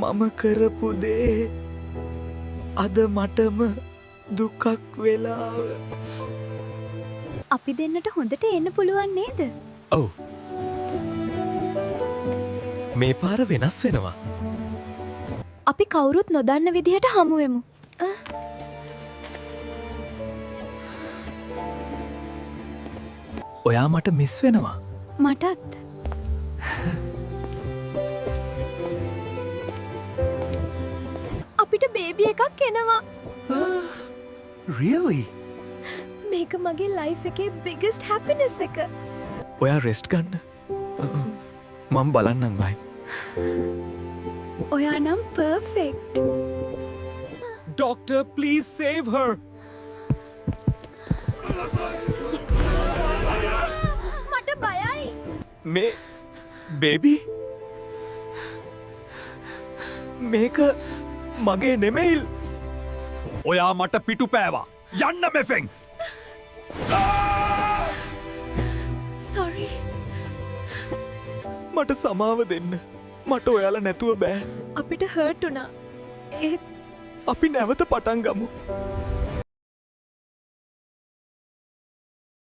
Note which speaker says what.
Speaker 1: මම කරපු දේ අද මටම දුකක් වෙලාව.
Speaker 2: අපි දෙන්නට හොඳට එන්න පුළුවන් නේද?
Speaker 1: ඔව්. මේ පාර වෙනස් වෙනවා.
Speaker 2: අපි කවුරුත් නොදන්න විදිහට හමුවෙමු.
Speaker 1: ඔයා මට මිස් වෙනවා.
Speaker 2: මටත්. අපිට බේබි එකක් එනවා.
Speaker 1: Really?
Speaker 2: මේක මගේ ලයිෆ් එකේ biggest happiness එක.
Speaker 1: ඔයා රෙස්ට් ගන්න. මම බලන්නම් බයි.
Speaker 2: ඔයා නම් perfect.
Speaker 1: Doctor, please save her.
Speaker 2: මට බයයි.
Speaker 1: මේ බේබි මේක මගේ නෙමෙයිල්.
Speaker 3: ඔයා මට පිටු පෑවා. යන්න මෙෆෙන්.
Speaker 2: sorry.
Speaker 1: මට සමාව දෙන්න. මට ඔයාලා නැතුව බෑ.
Speaker 2: අපිට hurt වුණා. ඒත්
Speaker 1: අපි නැවත පටන් ගමු.